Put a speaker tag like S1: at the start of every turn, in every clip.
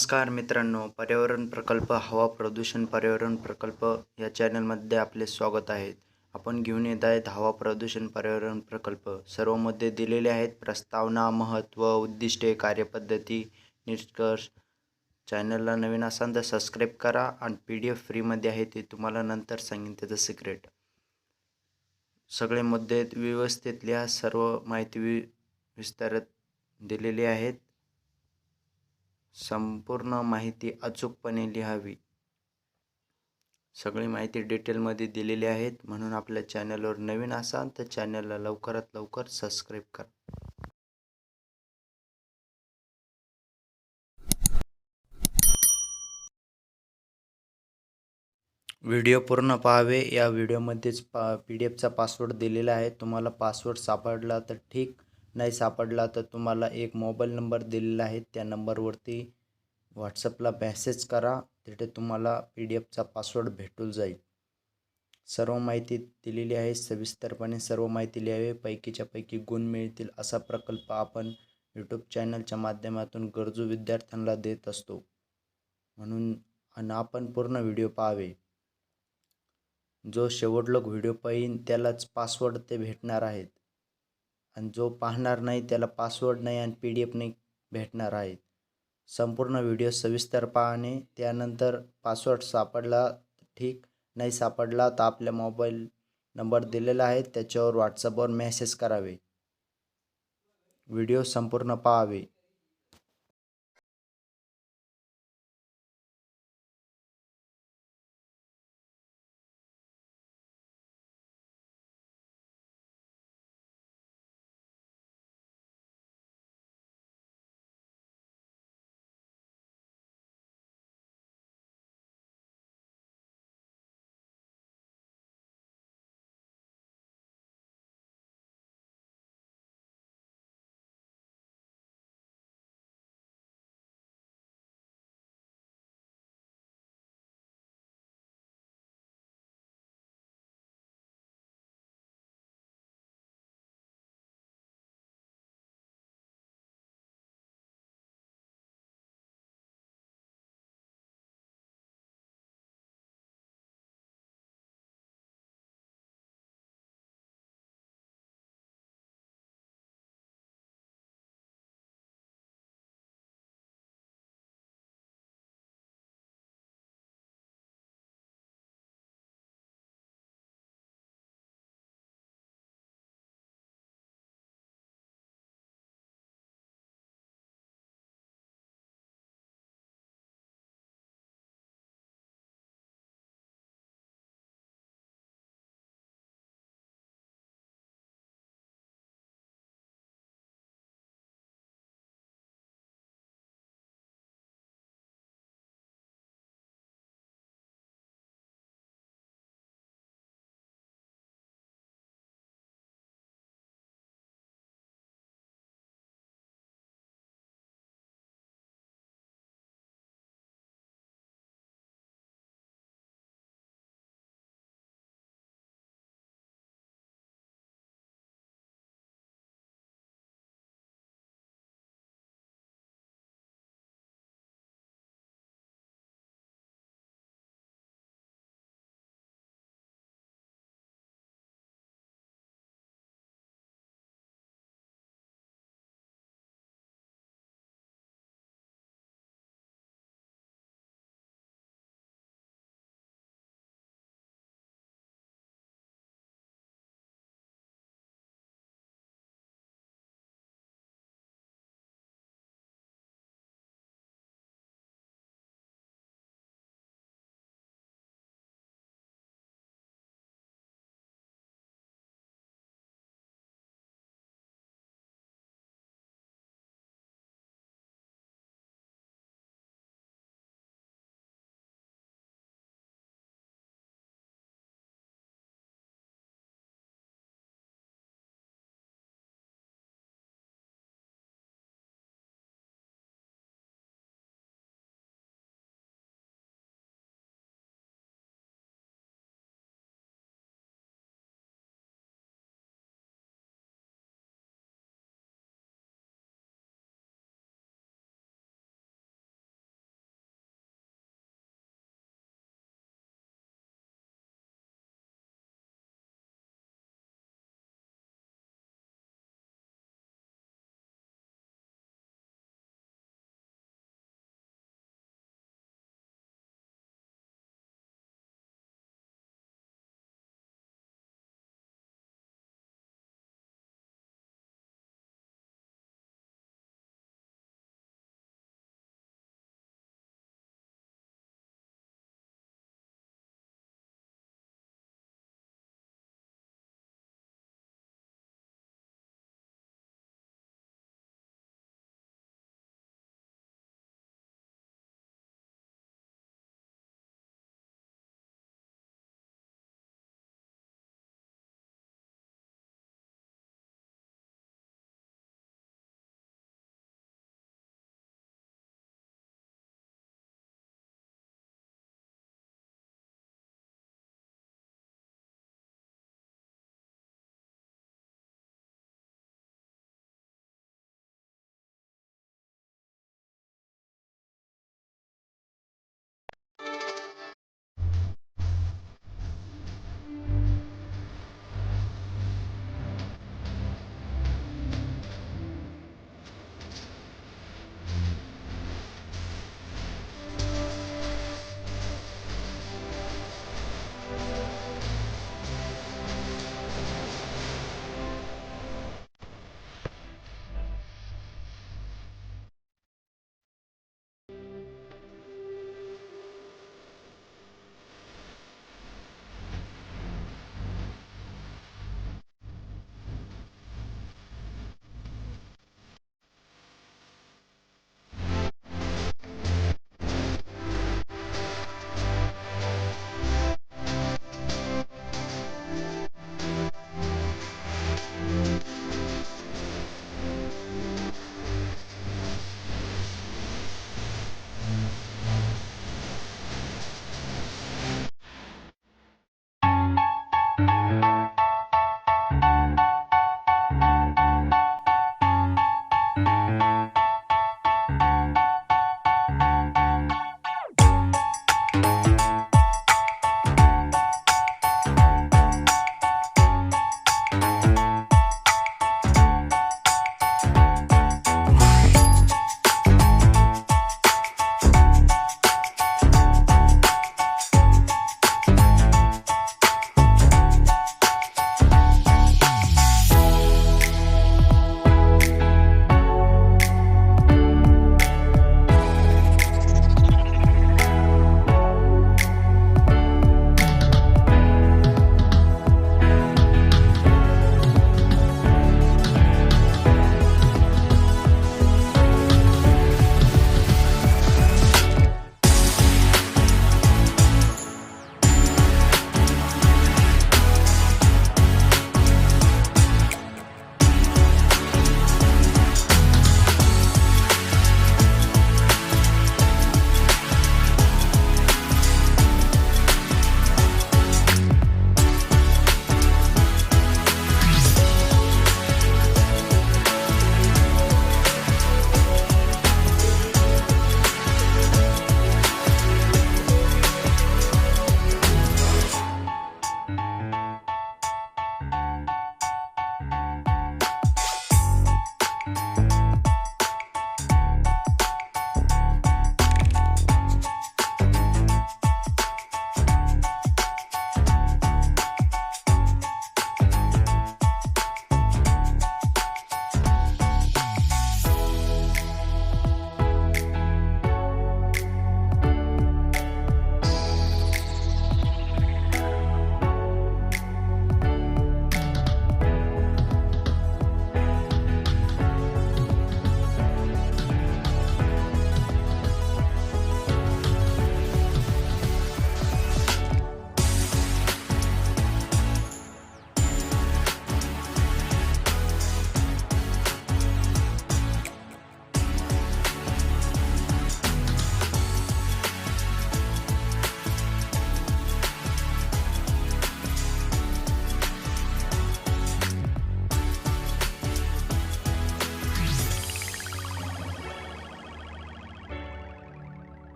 S1: नमस्कार मित्रांनो, पर्यावरण प्रकल्प, हवा प्रदूषण पर्यावरण प्रकल्प या चॅनलमध्ये आपले स्वागत आहे. आपण घेऊन येत आहेत हवा प्रदूषण पर्यावरण प्रकल्प. सर्व मुद्दे दिलेले आहेत. प्रस्तावना, महत्त्व, उद्दिष्टे, कार्यपद्धती, निष्कर्ष. चॅनलला नवीन असाल तर सबस्क्राईब करा आणि PDF फ्रीमध्ये आहे ते तुम्हाला नंतर सांगेन त्याचं सिक्रेट. सगळे मुद्दे व्यवस्थित लिहा. सर्व माहिती विस्तारात दिलेली आहेत. संपूर्ण माहिती अचूकपणे लिहावी. सगळी माहिती डिटेलमध्ये दिलेली आहेत. म्हणून आपल्या चॅनलवर नवीन असाल तर चॅनलला लवकरात लवकर सबस्क्राईब करा. व्हिडिओ पूर्ण पाहावे. या व्हिडिओमध्येच PDF चा पासवर्ड दिलेला आहे. तुम्हाला पासवर्ड सापडला तर ठीक, नाही सापडला तर तुम्हाला एक मोबाईल नंबर दिलेला आहे. त्या नंबरवरती व्हॉट्सअपला मेसेज करा. तिथे तुम्हाला PDF चा पासवर्ड भेटून जाईल. सर्व माहिती दिलेली आहे. सविस्तरपणे सर्व माहिती लिहावी. पैकीच्या पैकी गुण मिळतील असा प्रकल्प आपण यूट्यूब चॅनलच्या माध्यमातून गरजू विद्यार्थ्यांना देत असतो. म्हणून आपण पूर्ण व्हिडिओ पाहावे. जो शेवटलोक व्हिडिओ पाहीन त्यालाच पासवर्ड ते भेटणार आहेत आणि जो पाहणार नाही त्याला पासवर्ड नाही आणि PDF नाही भेटणार आहेत. संपूर्ण व्हिडिओ सविस्तर पाहणे. त्यानंतर पासवर्ड सापडला ठीक, नाही सापडला तर आपल्या मोबाईल नंबर दिलेला आहे त्याच्यावर व्हॉट्सअपवर मेसेज करावे. व्हिडिओ संपूर्ण पाहावे.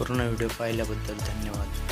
S1: पूर्ण व्हिडिओ पाहिल्याबद्दल धन्यवाद.